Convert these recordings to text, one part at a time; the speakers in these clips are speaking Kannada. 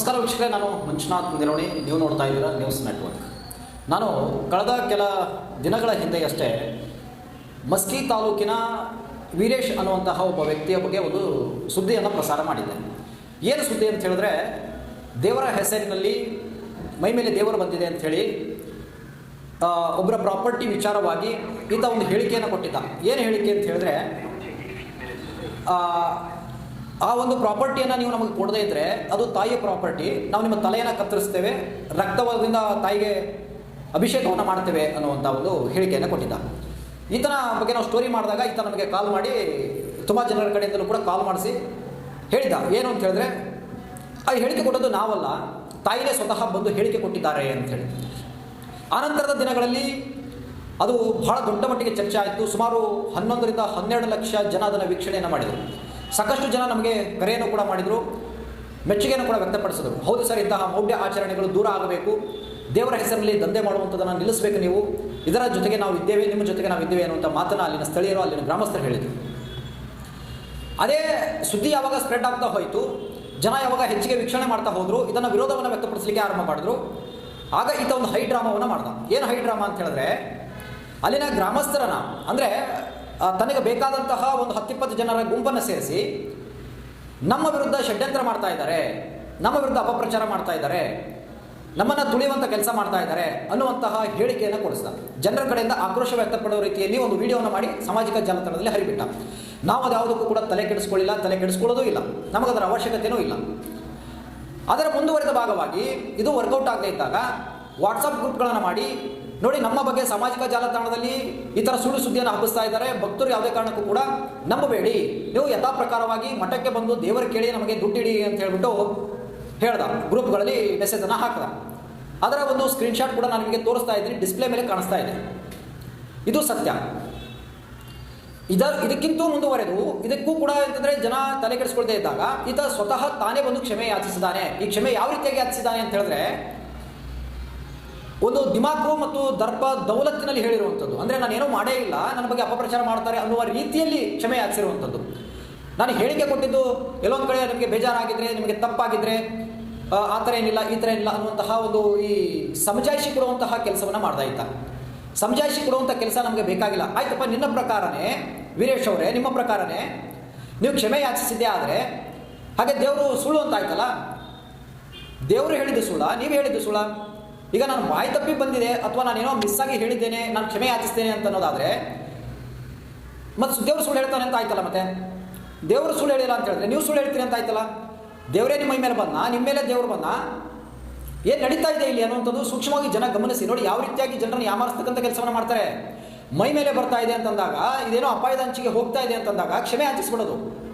ನಮಸ್ಕಾರ ವೀಕ್ಷಕರೇ, ನಾನು ಮಂಜುನಾಥ್ ಮುಂದಿರೋಣಿ. ನೀವು ನೋಡ್ತಾ ಇದ್ದೀರಾ ನ್ಯೂಸ್ ನೆಟ್ವರ್ಕ್. ನಾನು ಕಳೆದ ಕೆಲ ದಿನಗಳ ಹಿಂದೆಯಷ್ಟೇ ಮಸ್ಕಿ ತಾಲೂಕಿನ ವೀರೇಶ್ ಅನ್ನುವಂತಹ ಒಬ್ಬ ವ್ಯಕ್ತಿಯ ಬಗ್ಗೆ ಒಂದು ಸುದ್ದಿಯನ್ನು ಪ್ರಸಾರ ಮಾಡಿದ್ದೆ. ಏನು ಸುದ್ದಿ ಅಂತ ಹೇಳಿದ್ರೆ, ದೇವರ ಹೆಸರಿನಲ್ಲಿ ಮೈ ಮೇಲೆ ದೇವರು ಬಂದಿದೆ ಅಂಥೇಳಿ ಒಬ್ಬರ ಪ್ರಾಪರ್ಟಿ ವಿಚಾರವಾಗಿ ಈತ ಒಂದು ಹೇಳಿಕೆಯನ್ನು ಕೊಟ್ಟಿದ್ದ. ಏನು ಹೇಳಿಕೆ ಅಂತ ಹೇಳಿದ್ರೆ, ಆ ಒಂದು ಪ್ರಾಪರ್ಟಿಯನ್ನು ನೀವು ನಮಗೆ ಕೊಡದೇ ಇದ್ದರೆ ಅದು ತಾಯಿಯ ಪ್ರಾಪರ್ಟಿ, ನಾವು ನಿಮ್ಮ ತಲೆಯನ್ನು ಕತ್ತರಿಸ್ತೇವೆ, ರಕ್ತದಿಂದ ತಾಯಿಗೆ ಅಭಿಷೇಕವನ್ನು ಮಾಡ್ತೇವೆ ಅನ್ನುವಂಥ ಒಂದು ಹೇಳಿಕೆಯನ್ನು ಕೊಟ್ಟಿದ್ದ. ಈತನ ಬಗ್ಗೆ ನಾವು ಸ್ಟೋರಿ ಮಾಡಿದಾಗ ಈತ ನಮಗೆ ಕಾಲ್ ಮಾಡಿ, ತುಂಬ ಜನರ ಕಡೆಯಿಂದಲೂ ಕೂಡ ಕಾಲ್ ಮಾಡಿಸಿ ಹೇಳಿದ್ದ. ಏನು ಅಂತ ಹೇಳಿದ್ರೆ, ಆ ಹೇಳಿಕೆ ಕೊಟ್ಟದ್ದು ನಾವಲ್ಲ, ತಾಯಿನೇ ಸ್ವತಃ ಬಂದು ಹೇಳಿಕೆ ಕೊಟ್ಟಿದ್ದಾರೆ ಅಂಥೇಳಿ. ಆನಂತರದ ದಿನಗಳಲ್ಲಿ ಅದು ಬಹಳ ದೊಡ್ಡ ಮಟ್ಟಿಗೆ ಚರ್ಚೆ ಆಯಿತು. ಸುಮಾರು 11ರಿಂದ 12 ಲಕ್ಷ ಜನ ಅದನ್ನು ವೀಕ್ಷಣೆಯನ್ನು ಮಾಡಿದರು. ಸಾಕಷ್ಟು ಜನ ನಮಗೆ ಕರೆಯನ್ನು ಕೂಡ ಮಾಡಿದರು, ಮೆಚ್ಚುಗೆಯನ್ನು ಕೂಡ ವ್ಯಕ್ತಪಡಿಸಿದರು. ಹೌದು ಸರ್, ಇಂತಹ ಮೌಢ್ಯ ಆಚರಣೆಗಳು ದೂರ ಆಗಬೇಕು, ದೇವರ ಹೆಸರಿನಲ್ಲಿ ದಂಧೆ ಮಾಡುವಂಥದ್ದನ್ನು ನಿಲ್ಲಿಸಬೇಕು ನೀವು, ಇದರ ಜೊತೆಗೆ ನಾವು ಇದ್ದೇವೆ, ನಿಮ್ಮ ಜೊತೆಗೆ ನಾವು ಇದ್ದೇವೆ ಅನ್ನುವಂಥ ಮಾತನ್ನು ಅಲ್ಲಿನ ಸ್ಥಳೀಯರು, ಅಲ್ಲಿನ ಗ್ರಾಮಸ್ಥರು ಹೇಳಿದರು. ಅದೇ ಸುದ್ದಿ ಯಾವಾಗ ಸ್ಪ್ರೆಡ್ ಆಗ್ತಾ ಹೋಯಿತು, ಜನ ಯಾವಾಗ ಹೆಚ್ಚಿಗೆ ವೀಕ್ಷಣೆ ಮಾಡ್ತಾ ಹೋದರು, ಇದನ್ನು ವಿರೋಧವನ್ನು ವ್ಯಕ್ತಪಡಿಸಲಿಕ್ಕೆ ಆರಂಭ ಮಾಡಿದ್ರು. ಆಗ ಈತ ಒಂದು ಹೈ ಡ್ರಾಮಾವನ್ನು ಮಾಡ್ದ. ಏನು ಹೈ ಡ್ರಾಮಾ ಅಂತ ಹೇಳಿದ್ರೆ, ಅಲ್ಲಿನ ಗ್ರಾಮಸ್ಥರನ್ನ, ಅಂದರೆ ತನಗೆ ಬೇಕಾದಂತಹ ಒಂದು 10-20 ಜನರ ಗುಂಪನ್ನು ಸೇರಿಸಿ ನಮ್ಮ ವಿರುದ್ಧ ಷಡ್ಯಂತ್ರ ಮಾಡ್ತಾ ಇದ್ದಾರೆ, ನಮ್ಮ ವಿರುದ್ಧ ಅಪಪ್ರಚಾರ ಮಾಡ್ತಾ ಇದ್ದಾರೆ, ನಮ್ಮನ್ನು ತುಳಿಯುವಂಥ ಕೆಲಸ ಮಾಡ್ತಾ ಇದ್ದಾರೆ ಅನ್ನುವಂತಹ ಹೇಳಿಕೆಯನ್ನು ಕೊಡಿಸ್ದ. ಜನರ ಕಡೆಯಿಂದ ಆಕ್ರೋಶ ವ್ಯಕ್ತಪಡುವ ರೀತಿಯಲ್ಲಿ ಒಂದು ವಿಡಿಯೋವನ್ನು ಮಾಡಿ ಸಾಮಾಜಿಕ ಜಾಲತಾಣದಲ್ಲಿ ಹರಿಬಿಟ್ಟ. ನಾವು ಅದು ಯಾವುದಕ್ಕೂ ಕೂಡ ತಲೆ ಕೆಡಿಸ್ಕೊಳ್ಳಿಲ್ಲ, ತಲೆ ಕೆಡಿಸ್ಕೊಳ್ಳೋದೂ ಇಲ್ಲ, ನಮಗದರ ಅವಶ್ಯಕತೆಯೂ ಇಲ್ಲ. ಅದರ ಮುಂದುವರೆದ ಭಾಗವಾಗಿ ಇದು ವರ್ಕೌಟ್ ಆಗದೇ ಇದ್ದಾಗ ವಾಟ್ಸಪ್ ಗ್ರೂಪ್ಗಳನ್ನು ಮಾಡಿ, ನೋಡಿ ನಮ್ಮ ಬಗ್ಗೆ ಸಾಮಾಜಿಕ ಜಾಲತಾಣದಲ್ಲಿ ಈ ಥರ ಸುಳ್ಳು ಸುದ್ದಿಯನ್ನು ಹಬ್ಬಿಸ್ತಾ ಇದ್ದಾರೆ, ಭಕ್ತರು ಯಾವುದೇ ಕಾರಣಕ್ಕೂ ಕೂಡ ನಂಬಬೇಡಿ, ನೀವು ಯಥಾ ಪ್ರಕಾರವಾಗಿ ಮಠಕ್ಕೆ ಬಂದು ದೇವರು ಕೇಳಿ ನಮಗೆ ದುಡ್ಡಿಡಿ ಅಂತ ಹೇಳ್ಬಿಟ್ಟು ಹೇಳ್ದ. ಗ್ರೂಪ್ಗಳಲ್ಲಿ ಮೆಸೇಜನ್ನು ಹಾಕಿದ. ಅದರ ಒಂದು ಸ್ಕ್ರೀನ್ಶಾಟ್ ಕೂಡ ನಾನು ನಿಮಗೆ ತೋರಿಸ್ತಾ ಇದ್ದೀನಿ, ಡಿಸ್ಪ್ಲೇ ಮೇಲೆ ಕಾಣಿಸ್ತಾ ಇದೆ. ಇದು ಸತ್ಯ. ಇದಕ್ಕಿಂತ ಮುಂದುವರೆದು ಇದಕ್ಕೂ ಕೂಡ ಅಂತಂದರೆ ಜನ ತಲೆ ಕೆಡಿಸ್ಕೊಳ್ದೇ ಇದ್ದಾಗ ಈತ ಸ್ವತಃ ತಾನೇ ಬಂದು ಕ್ಷಮೆ ಯಾಚಿಸಿದ್ದಾನೆ. ಈ ಕ್ಷಮೆ ಯಾವ ರೀತಿಯಾಗಿ ಯಾಚಿಸಿದ್ದಾನೆ ಅಂತ ಹೇಳಿದ್ರೆ, ಒಂದು ದಿಮಾಕು ಮತ್ತು ದರ್ಪ ದೌಲತ್ತಿನಲ್ಲಿ ಹೇಳಿರುವಂಥದ್ದು. ಅಂದರೆ ನಾನೇನೋ ಮಾಡೇ ಇಲ್ಲ, ನನ್ನ ಬಗ್ಗೆ ಅಪಪ್ರಚಾರ ಮಾಡ್ತಾರೆ ಅನ್ನುವ ರೀತಿಯಲ್ಲಿ ಕ್ಷಮೆ ಯಾಚಿಸಿರುವಂಥದ್ದು. ನಾನು ಹೇಳಿಕೆ ಕೊಟ್ಟಿದ್ದು ಎಲ್ಲೊಂದು ಕಡೆ ನಿಮಗೆ ಬೇಜಾರಾಗಿದ್ದರೆ, ನಿಮಗೆ ತಪ್ಪಾಗಿದ್ದರೆ ಆ ಥರ ಏನಿಲ್ಲ, ಈ ಥರ ಏನಿಲ್ಲ ಅನ್ನುವಂತಹ ಒಂದು ಈ ಸಮಜಾಯಿಷಿ ಕೊಡುವಂತಹ ಕೆಲಸವನ್ನು ಮಾಡ್ತಾ ಇದ್ದ. ಸಮಜಾಯಿಷಿ ಕೊಡುವಂಥ ಕೆಲಸ ನಮಗೆ ಬೇಕಾಗಿಲ್ಲ. ಆಯ್ತಪ್ಪ, ನಿನ್ನ ಪ್ರಕಾರನೇ ವೀರೇಶ್ ಅವರೇ, ನಿಮ್ಮ ಪ್ರಕಾರನೇ ನೀವು ಕ್ಷಮೆ ಯಾಚಿಸಿದ್ದೆ, ಆದರೆ ಹಾಗೆ ದೇವರು ಸುಳ್ಳು ಅಂತ ಆಯ್ತಲ್ಲ, ದೇವರು ಹೇಳಿದ್ದು ಸುಳ್ಳ, ನೀವು ಹೇಳಿದ್ದು ಸುಳ್ಳ? ಈಗ ನಾನು ಬಾಯಿ ತಪ್ಪಿ ಬಂದಿದೆ ಅಥವಾ ನಾನೇನೋ ಮಿಸ್ಸಾಗಿ ಹೇಳಿದ್ದೇನೆ, ನಾನು ಕ್ಷಮೆ ಯಾಚಿಸ್ತೇನೆ ಅಂತ ಅನ್ನೋದಾದರೆ ಮತ್ತು ದೇವರು ಸುಳ್ಳು ಹೇಳ್ತಾನೆ ಅಂತ ಆಯ್ತಲ್ಲ. ಮತ್ತೆ ದೇವರು ಸುಳ್ಳು ಹೇಳಿಲ್ಲ ಅಂತ ಹೇಳಿದ್ರೆ ನೀವು ಸುಳ್ಳು ಹೇಳ್ತೀರಿ ಅಂತ ಆಯ್ತಲ್ಲ. ದೇವರೇ ನಿಮ್ಮ ಮೇಲೆ ಬಂದ, ನಿಮ್ಮ ಮೇಲೆ ದೇವರು ಬಂದ, ಏನು ನಡೀತಾ ಇದೆ ಇಲ್ಲಿ ಅನ್ನುವಂಥದ್ದು ಸೂಕ್ಷ್ಮವಾಗಿ ಜನ ಗಮನಿಸಿ. ನೋಡಿ ಯಾವ ರೀತಿಯಾಗಿ ಜನರನ್ನು ಯಾಮಾರಿಸ್ತಕ್ಕಂಥ ಕೆಲಸವನ್ನು ಮಾಡ್ತಾರೆ. ಮೈ ಮೇಲೆ ಬರ್ತಾ ಇದೆ ಅಂತಂದಾಗ, ಇದೇನೋ ಅಪಾಯದ ಅಂಚಿಗೆ ಹೋಗ್ತಾ ಇದೆ ಅಂತಂದಾಗ ಕ್ಷಮೆ ಯಾಚಿಸ್ಬಿಡೋದು.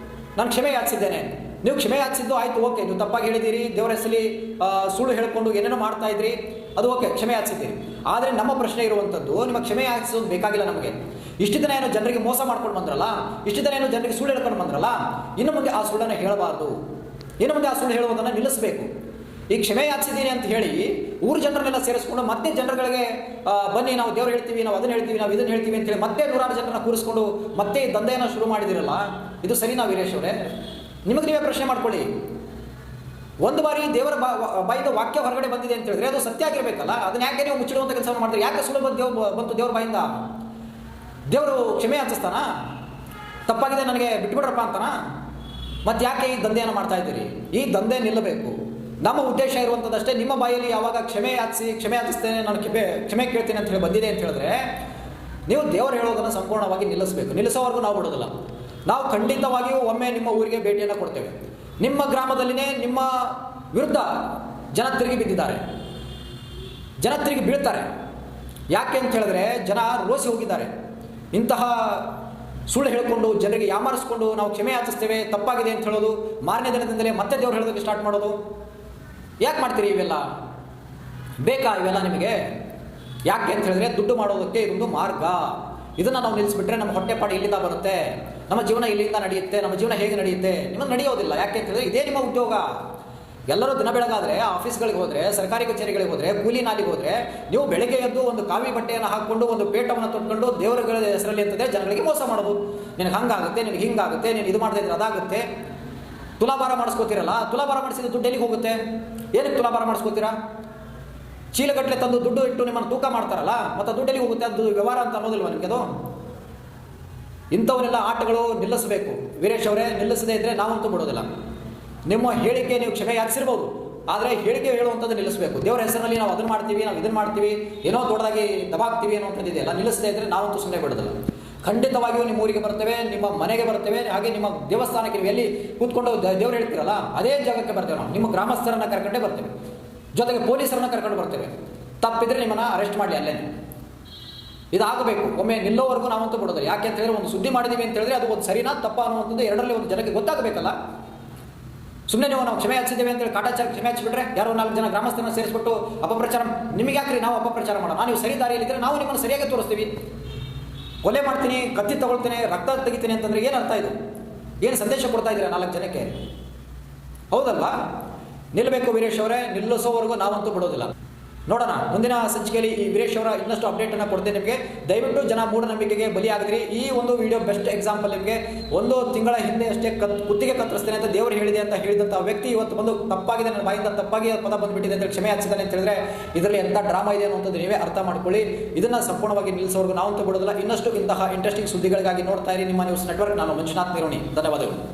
ನಾನು ಕ್ಷಮೆ ಯಾಚಿಸಿದ್ದೇನೆ, ನೀವು ಕ್ಷಮೆ ಯಾಚಿಸಿದ್ದು ಆಯಿತು, ಓಕೆ, ನೀವು ತಪ್ಪಾಗಿ ಹೇಳಿದ್ದೀರಿ, ದೇವರ ಹೆಸರಲ್ಲಿ ಸುಳ್ಳು ಹೇಳಿಕೊಂಡು ಏನೇನೋ ಮಾಡ್ತಾ ಇದ್ರಿ, ಅದು ಓಕೆ, ಕ್ಷಮೆ ಯಾಚಿಸಿದ್ದೀರಿ. ಆದರೆ ನಮ್ಮ ಪ್ರಶ್ನೆ ಇರುವಂಥದ್ದು, ನಿಮ್ಮ ಕ್ಷಮೆ ಯಾಚಿಸೋದು ಬೇಕಾಗಿಲ್ಲ ನಮಗೆ. ಇಷ್ಟು ದಿನ ಏನೋ ಜನರಿಗೆ ಮೋಸ ಮಾಡ್ಕೊಂಡು ಬಂದ್ರಲ್ಲ, ಇಷ್ಟು ದಿನ ಏನೋ ಜನರಿಗೆ ಸುಳ್ಳು ಹೇಳ್ಕೊಂಡು ಬಂದ್ರಲ್ಲ, ಇನ್ನು ಮುಂದೆ ಆ ಸುಳ್ಳನ್ನು ಹೇಳಬಾರ್ದು, ಇನ್ನು ಮುಂದೆ ಆ ಸುಳ್ಳು ಹೇಳುವುದನ್ನು ನಿಲ್ಲಿಸಬೇಕು. ಈ ಕ್ಷಮೆ ಯಾಚಿಸಿದ್ದೀನಿ ಅಂತ ಹೇಳಿ ಊರು ಜನರನ್ನೆಲ್ಲ ಸೇರಿಸ್ಕೊಂಡು ಮತ್ತೆ ಜನರುಗಳಿಗೆ ಬನ್ನಿ ನಾವು ದೇವ್ರು ಹೇಳ್ತೀವಿ, ನಾವು ಅದನ್ನು ಹೇಳ್ತೀವಿ, ನಾವು ಇದನ್ನು ಹೇಳ್ತೀವಿ ಅಂತೇಳಿ ಮತ್ತೆ 100 ಜನರನ್ನ ಕೂರಿಸ್ಕೊಂಡು ಮತ್ತೆ ಈ ದಂಧೆಯನ್ನು ಶುರು ಮಾಡಿದಿರಲ್ಲ, ಇದು ಸರಿನಾ ವೀರೇಶ್ ಅವರೇ? ನಿಮಗೆ ನೀವೇ ಪ್ರಶ್ನೆ ಮಾಡ್ಕೊಳ್ಳಿ. ಒಂದು ಬಾರಿ ದೇವರ ಬಾಯಿಂದ ವಾಕ್ಯ ಹೊರಗಡೆ ಬಂದಿದೆ ಅಂತ ಹೇಳಿದ್ರೆ ಅದು ಸತ್ಯ ಆಗಿರಬೇಕಲ್ಲ. ಅದನ್ನ ಯಾಕೆ ನೀವು ಮುಚ್ಚಿಡುವಂಥ ಕೆಲಸವನ್ನು ಮಾಡ್ತೀರಿ? ಯಾಕೆ ಸುಳ್ಳು ಬಂತು ದೇವ್ರ ಬಾಯಿಂದ? ದೇವರು ಕ್ಷಮೆ ಯಾಚಿಸ್ತಾನ? ತಪ್ಪಾಗಿದೆ ನನಗೆ ಬಿಟ್ಬಿಡ್ರಪ್ಪ ಅಂತಾನ? ಮತ್ತೆ ಯಾಕೆ ಈ ದಂಧೆಯನ್ನು ಮಾಡ್ತಾ ಇದ್ದೀರಿ? ಈ ದಂಧೆ ನಿಲ್ಲಬೇಕು. ನಮ್ಮ ಉದ್ದೇಶ ಇರುವಂಥದ್ದಷ್ಟೇ. ನಿಮ್ಮ ಬಾಯಲ್ಲಿ ಯಾವಾಗ ಕ್ಷಮೆ ಯಾಚಿಸ್ತೇನೆ, ನಾನು ಕ್ಷಮೆ ಕೇಳ್ತೇನೆ ಅಂತ ಹೇಳಿ ಬಂದಿದೆ ಅಂತ ಹೇಳಿದ್ರೆ ನೀವು ದೇವರು ಹೇಳೋದನ್ನು ಸಂಪೂರ್ಣವಾಗಿ ನಿಲ್ಲಿಸಬೇಕು. ನಿಲ್ಲಿಸೋವರೆಗೂ ನಾವು ಬಿಡೋದಿಲ್ಲ. ನಾವು ಖಂಡಿತವಾಗಿಯೂ ಒಮ್ಮೆ ನಿಮ್ಮ ಊರಿಗೆ ಭೇಟಿಯನ್ನು ಕೊಡ್ತೇವೆ. ನಿಮ್ಮ ಗ್ರಾಮದಲ್ಲಿನೇ ನಿಮ್ಮ ವಿರುದ್ಧ ಜನ ತಿರುಗಿ ಬಿದ್ದಿದ್ದಾರೆ, ಜನ ತಿರುಗಿ ಬೀಳ್ತಾರೆ. ಯಾಕೆ ಅಂತ ಹೇಳಿದ್ರೆ ಜನ ರೋಸಿ ಹೋಗಿದ್ದಾರೆ. ಇಂತಹ ಸುಳ್ಳು ಹೇಳಿಕೊಂಡು ಜನರಿಗೆ ಯಾಮಾರಿಸ್ಕೊಂಡು ನಾವು ಕ್ಷಮೆ ಯಾಚಿಸ್ತೇವೆ, ತಪ್ಪಾಗಿದೆ ಅಂತ ಹೇಳೋದು, ಮಾರನೇ ದಿನದಿಂದಲೇ ಮತ್ತೆ ದೇವ್ರು ಹೇಳೋದಕ್ಕೆ ಸ್ಟಾರ್ಟ್ ಮಾಡೋದು, ಯಾಕೆ ಮಾಡ್ತೀರಿ ಇವೆಲ್ಲ? ಬೇಕಾ ಇವೆಲ್ಲ ನಿಮಗೆ? ಯಾಕೆ ಅಂತ ಹೇಳಿದ್ರೆ ದುಡ್ಡು ಮಾಡೋದಕ್ಕೆ ಇದೊಂದು ಮಾರ್ಗ. ಇದನ್ನು ನಾವು ನಿಲ್ಲಿಸ್ಬಿಟ್ರೆ ನಮ್ಮ ಹೊಟ್ಟೆಪಾಡು ಇಲ್ಲಿಂದ ಬರುತ್ತೆ, ನಮ್ಮ ಜೀವನ ಇಲ್ಲಿಂದ ನಡೆಯುತ್ತೆ, ನಮ್ಮ ಜೀವನ ಹೇಗೆ ನಡೆಯುತ್ತೆ? ನಿಮಗೆ ನಡೆಯೋದಿಲ್ಲ. ಯಾಕೆ ಅಂತ ಹೇಳಿದ್ರೆ ಇದೇ ನಿಮ್ಮ ಉದ್ಯೋಗ. ಎಲ್ಲರೂ ದಿನ ಬೆಳಗಾದರೆ ಆಫೀಸ್ಗಳಿಗೆ ಹೋದರೆ, ಸರ್ಕಾರಿ ಕಚೇರಿಗಳಿಗೆ ಹೋದರೆ, ಕೂಲಿ ನಾಲಿಗೆ ಹೋದರೆ, ನೀವು ಬೆಳಗ್ಗೆ ಎದ್ದು ಒಂದು ಕಾವಿ ಬಟ್ಟೆಯನ್ನು ಹಾಕ್ಕೊಂಡು ಒಂದು ಪೇಟವನ್ನು ತೊಟ್ಕೊಂಡು ದೇವರುಗಳ ಹೆಸರಲ್ಲಿ ಅಂತಂದರೆ ಜನಗಳಿಗೆ ಮೋಸ ಮಾಡೋದು. ನಿನಗೆ ಹಂಗಾಗುತ್ತೆ, ನಿನಗೆ ಹಿಂಗಾಗುತ್ತೆ, ನೀನು ಇದು ಮಾಡದೇ ಇದ್ರೆ ಅದಾಗುತ್ತೆ. ತುಲಾಭಾರ ಮಾಡಿಸ್ಕೋತೀರಲ್ಲ, ತುಲಾಭಾರ ಮಾಡಿಸಿದ ದುಡ್ಡು ಎಲ್ಲಿಗೆ ಹೋಗುತ್ತೆ? ಏನಕ್ಕೆ ತುಲಾಭಾರ ಮಾಡಿಸ್ಕೋತೀರಾ? ಚೀಲಗಟ್ಟಲೆ ತಂದು ದುಡ್ಡು ಇಟ್ಟು ನಿಮ್ಮನ್ನು ತೂಕ ಮಾಡ್ತಾರಲ್ಲ, ಮತ್ತು ದುಡ್ಡು ಎಲ್ಲಿಗೆ ಹೋಗುತ್ತೆ? ಅದು ವ್ಯವಹಾರ ಅಂತ ಅನ್ನೋದಿಲ್ವ ನಿಮಗೆ ಅದು? ಇಂಥವನ್ನೆಲ್ಲ ಆಟಗಳು ನಿಲ್ಲಿಸಬೇಕು. ವೀರೇಶ್ ಅವರೇ, ನಿಲ್ಲಿಸದೇ ಇದ್ದರೆ ನಾವಂತೂ ಬಿಡೋದಿಲ್ಲ. ನಿಮ್ಮ ಹೇಳಿಕೆ ನೀವು ಕ್ಷಮೆ ಯಾಚಿಸಿರ್ಬೋದು, ಆದರೆ ಹೇಳಿಕೆ ಹೇಳುವಂಥದ್ದು ನಿಲ್ಲಿಸಬೇಕು. ದೇವರ ಹೆಸರಿನಲ್ಲಿ ನಾವು ಅದನ್ನು ಮಾಡ್ತೀವಿ, ನಾವು ಇದನ್ನು ಮಾಡ್ತೀವಿ, ಏನೋ ದೊಡ್ಡದಾಗಿ ದಬಾಗ್ತೀವಿ ಅನ್ನೋಂಥದ್ದು ಇದೆಯಲ್ಲ, ನಿಲ್ಲಿಸದೇ ಇದ್ದರೆ ನಾವಂತೂ ಸುಮ್ಮನೆ ಬಿಡೋದಿಲ್ಲ. ಖಂಡಿತವಾಗಿಯೂ ನಿಮ್ಮ ಊರಿಗೆ ಬರ್ತೇವೆ, ನಿಮ್ಮ ಮನೆಗೆ ಬರ್ತೇವೆ, ಹಾಗೆ ನಿಮ್ಮ ದೇವಸ್ಥಾನಕ್ಕೆ ನೀವು ಎಲ್ಲಿ ಕೂತ್ಕೊಂಡು ದೇವ್ರು ಹೇಳ್ತೀರಲ್ಲ ಅದೇ ಜಾಗಕ್ಕೆ ಬರ್ತೇವೆ. ನಾವು ನಿಮ್ಮ ಗ್ರಾಮಸ್ಥರನ್ನು ಕರ್ಕೊಂಡೇ ಬರ್ತೇವೆ, ಜೊತೆಗೆ ಪೊಲೀಸರನ್ನು ಕರ್ಕೊಂಡು ಬರ್ತೇವೆ. ತಪ್ಪಿದ್ರೆ ನಿಮ್ಮನ್ನು ಅರೆಸ್ಟ್ ಮಾಡಲಿ ಅಲ್ಲೇ. ಇದಾಗಬೇಕು. ಒಮ್ಮೆ ನಿಲ್ಲೋವರೆಗೂ ನಾವಂತೂ ಬಿಡೋದಿಲ್ಲ. ಯಾಕೆ ಅಂತ ಹೇಳಿದ್ರೆ, ಒಂದು ಸುದ್ದಿ ಮಾಡಿದ್ದೀವಿ ಅಂತ ಹೇಳಿದ್ರೆ ಅದು ಒಂದು ಸರಿನಾ ತಪ್ಪ ಅನ್ನುವಂಥದ್ದು ಎರಡರಲ್ಲಿ ಒಂದು ಜನಕ್ಕೆ ಗೊತ್ತಾಗಬೇಕಲ್ಲ. ಸುಮ್ಮನೆ ನಾವು ಕ್ಷಮೆ ಹಚ್ಚಿದ್ದೇವೆ ಅಂತೇಳಿ ಕಾಟಾಚಾರ ಕ್ಷಮೆ ಹಚ್ಚಿಬಿಟ್ರೆ, ಯಾರೋ 4 ಜನ ಗ್ರಾಮಸ್ಥರನ್ನ ಸೇರಿಸ್ಬಿಟ್ಟು ಅಪಪ್ರಚಾರ, ನಿಮಗೆ ಯಾಕ್ರಿ ನಾವು ಅಪಪ್ರಚಾರ ಮಾಡೋಣ? ನೀವು ಸರಿ ದಾರಿಯಲ್ಲಿದ್ದರೆ ನಾವು ನಿಮ್ಮನ್ನು ಸರಿಯಾಗಿ ತೋರಿಸ್ತೀವಿ. ಕೊಲೆ ಮಾಡ್ತೀನಿ, ಕತ್ತಿ ತಗೊಳ್ತೀನಿ, ರಕ್ತ ತೆಗಿತೀನಿ ಅಂತಂದ್ರೆ ಏನು ಅರ್ಥ ಇದು? ಏನು ಸಂದೇಶ ಕೊಡ್ತಾ ಇದ್ದೀರಾ 4 ಜನಕ್ಕೆ? ಹೌದಲ್ವಾ? ನಿಲ್ಲಬೇಕು ವೀರೇಶ್ ಅವರೇ, ನಿಲ್ಲಿಸೋವರೆಗೂ ನಾವಂತೂ ಬಿಡೋದಿಲ್ಲ. ನೋಡೋಣ ಮುಂದಿನ ಸಂಚಿಕೆಯಲ್ಲಿ ಈ ವೀರೇಶ್ ಅವರ ಇನ್ನಷ್ಟು ಅಪ್ಡೇಟನ್ನು ಕೊಡ್ತೇನೆ ನಿಮಗೆ. ದಯವಿಟ್ಟು ಜನ ಮೂಢನಂಬಿಕೆಗೆ ಬಲಿಯಾಗಿದ್ರಿ. ಈ ಒಂದು ವಿಡಿಯೋ ಬೆಸ್ಟ್ ಎಕ್ಸಾಂಪಲ್. ನಿಮಗೆ 1 ತಿಂಗಳ ಹಿಂದೆ ಅಷ್ಟೇ ಕುತ್ತಿಗೆ ಕತ್ತರಿಸ್ತೇನೆ ಅಂತ ದೇವರು ಹೇಳಿದೆ ಅಂತ ಹೇಳಿದಂಥ ವ್ಯಕ್ತಿ ಇವತ್ತು ಬಂದು ತಪ್ಪಾಗಿದೆ, ನನ್ನ ಬಾಯಿಂದ ತಪ್ಪಾಗಿ ಪದ ಬಂದುಬಿಟ್ಟಿದೆ ಅಂತ ಕ್ಷಮೆ ಹಾಕಿಸಿದ್ದಾನೆ ಅಂತ ಹೇಳಿದ್ರೆ ಇದರಲ್ಲಿ ಎಂಥ ಡ್ರಾಮಾ ಇದೆ ಅನ್ನೋಂಥದ್ದು ನೀವೇ ಅರ್ಥ ಮಾಡ್ಕೊಳ್ಳಿ. ಇದನ್ನು ಸಂಪೂರ್ಣವಾಗಿ ನಿಲ್ಲಿಸೋವರೆಗೂ ನಾವಂತೂ ಬಿಡೋದಿಲ್ಲ. ಇನ್ನಷ್ಟು ಇಂತಹ ಇಂಟ್ರೆಸ್ಟಿಂಗ್ ಸುದ್ದಿಗಳಿಗಾಗಿ ನೋಡ್ತಾ ಇರಿ ನಿಮ್ಮ ನ್ಯೂಸ್ ನೆಟ್ವರ್ಕ್. ನಾನು ಮಂಜುನಾಥ್ ನಿರೋಣಿ. ಧನ್ಯವಾದಗಳು.